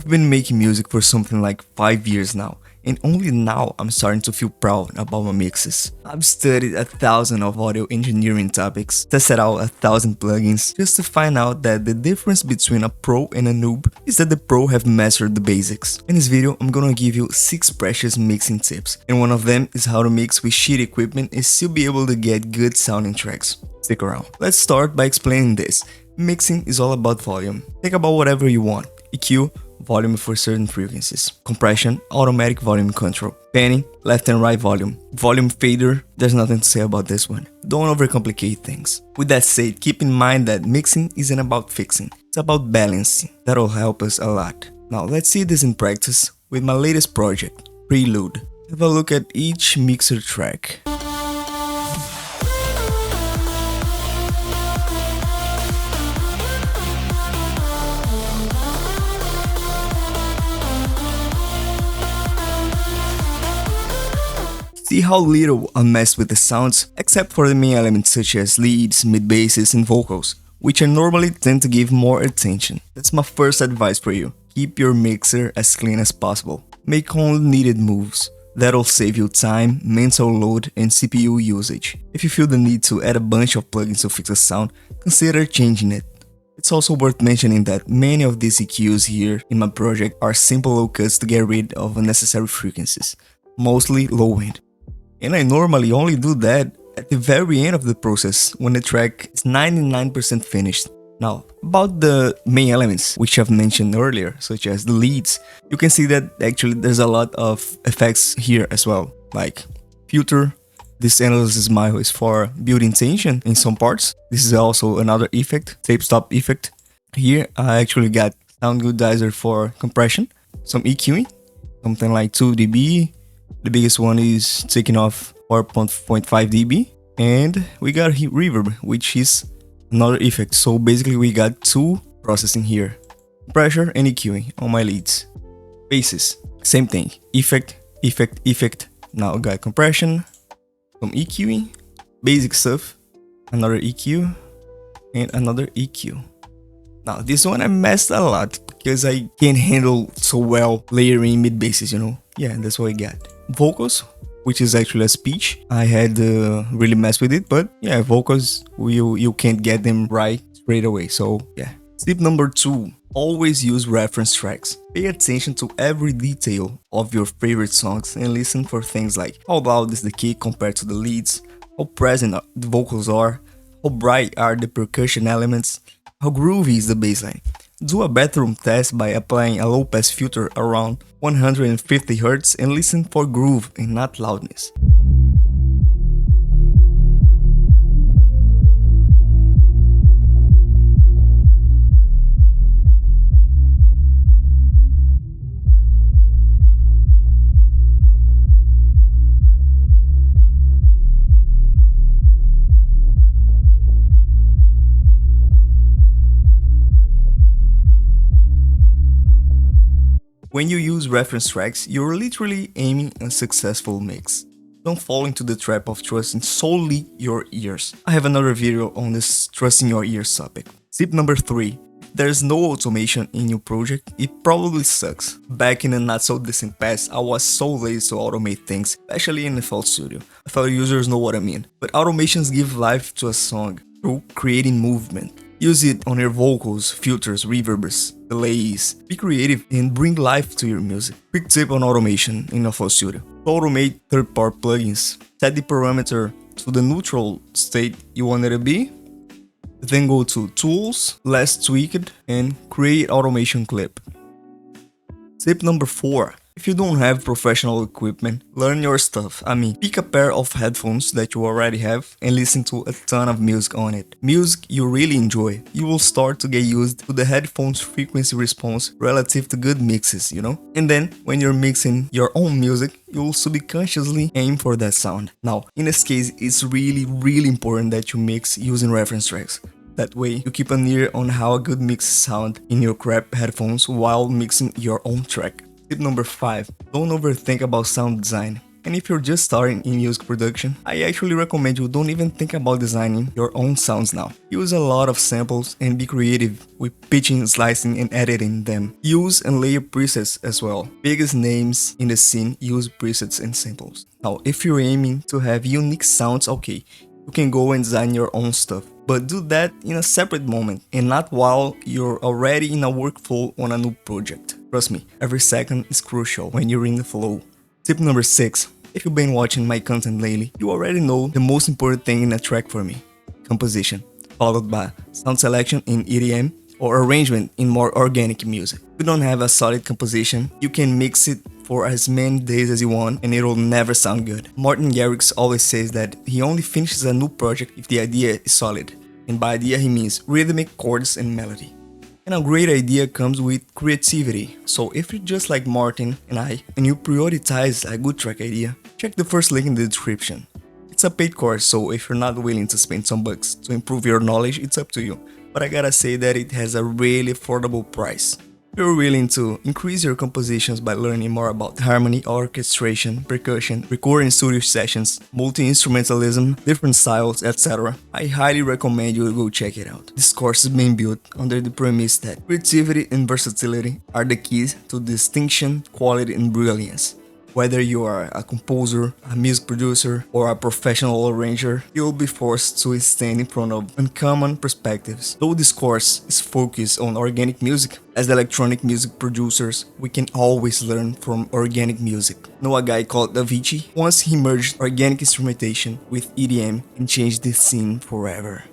I've been making music for something like 5 years now, and only now I'm starting to feel proud about my mixes. I've studied 1,000 of audio engineering topics, tested out 1,000 plugins, just to find out that the difference between a pro and a noob is that the pro have mastered the basics. In this video, I'm gonna give you 6 precious mixing tips, and one of them is how to mix with shitty equipment and still be able to get good sounding tracks. Stick around. Let's start by explaining this. Mixing is all about volume. Think about whatever you want. EQ, volume for certain frequencies. Compression, automatic volume control. Panning, left and right volume. Volume fader, there's nothing to say about this one. Don't overcomplicate things. With that said, keep in mind that mixing isn't about fixing. It's about balancing. That'll help us a lot. Now let's see this in practice with my latest project, Prelude. Have a look at each mixer track. See how little I mess with the sounds, except for the main elements such as leads, mid-basses and vocals, which I normally tend to give more attention. That's my first advice for you. Keep your mixer as clean as possible. Make only needed moves. That'll save you time, mental load and CPU usage. If you feel the need to add a bunch of plugins to fix a sound, consider changing it. It's also worth mentioning that many of these EQs here in my project are simple low cuts to get rid of unnecessary frequencies, mostly low end. And I normally only do that at the very end of the process, when the track is 99% finished. Now, about the main elements, which I've mentioned earlier, such as the leads, you can see that actually there's a lot of effects here as well, like filter. This endless smile is for building tension in some parts. This is also another effect, tape stop effect. Here I actually got sound goodizer for compression, some EQing, something like 2 dB. The biggest one is taking off 4.5 dB, and we got reverb, which is another effect. So basically we got 2 processing here, pressure and EQing on my leads. Basses, same thing, effect, effect, effect. Now I got compression, some EQing, basic stuff, another EQ and another EQ. Now this one I messed a lot because I can't handle so well layering mid basses, you know. Yeah, that's what I got. Vocals, which is actually a speech. I had really messed with it, but yeah, vocals, you can't get them right straight away. So yeah. Tip number 2, always use reference tracks. Pay attention to every detail of your favorite songs and listen for things like how loud is the kick compared to the leads, how present the vocals are, how bright are the percussion elements, how groovy is the bassline. Do a bathroom test by applying a low-pass filter around 150 Hz and listen for groove and not loudness. When you use reference tracks, you're literally aiming a successful mix. Don't fall into the trap of trusting solely your ears. I have another video on this trusting your ears topic. Tip number 3. If there's no automation in your project, it probably sucks. Back in the not so distant past, I was so lazy to automate things, especially in FL Studio. FL users know what I mean. But automations give life to a song through creating movement. Use it on your vocals, filters, reverbs, delays. Be creative and bring life to your music. Quick tip on automation in FL Studio. To automate third-party plugins, set the parameter to the neutral state you want it to be. Then go to Tools, Less Tweaked, and Create Automation Clip. Tip number 4. If you don't have professional equipment, learn your stuff. I mean, pick a pair of headphones that you already have and listen to a ton of music on it. Music you really enjoy. You will start to get used to the headphones' frequency response relative to good mixes, you know? And then, when you're mixing your own music, you'll subconsciously aim for that sound. Now, in this case, it's really important that you mix using reference tracks. That way, you keep an ear on how a good mix sound in your crap headphones while mixing your own track. Tip number 5. Don't overthink about sound design. And if you're just starting in music production, I actually recommend you don't even think about designing your own sounds now. Use a lot of samples and be creative with pitching, slicing, and editing them. Use and layer presets as well. Biggest names in the scene use presets and samples. Now, if you're aiming to have unique sounds, okay, you can go and design your own stuff. But do that in a separate moment and not while you're already in a workflow on a new project. Trust me, every second is crucial when you're in the flow. Tip number 6. If you've been watching my content lately, you already know the most important thing in a track for me: composition, followed by sound selection in EDM or arrangement in more organic music. If you don't have a solid composition, you can mix it for as many days as you want and it'll never sound good. Martin Garrix always says that he only finishes a new project if the idea is solid. And by idea he means rhythmic chords and melody. And a great idea comes with creativity. So if you're just like Martin and I, and you prioritize a good track idea, check the first link in the description. It's a paid course, so if you're not willing to spend some bucks to improve your knowledge, it's up to you. But I gotta say that it has a really affordable price. If you're willing to increase your compositions by learning more about harmony, orchestration, percussion, recording studio sessions, multi-instrumentalism, different styles, etc., I highly recommend you go check it out. This course is being built under the premise that creativity and versatility are the keys to distinction, quality, and brilliance. Whether you are a composer, a music producer, or a professional arranger, you'll be forced to stand in front of uncommon perspectives. Though this course is focused on organic music, as electronic music producers, we can always learn from organic music. Know a guy called Avicii? Once he merged organic instrumentation with EDM and changed the scene forever.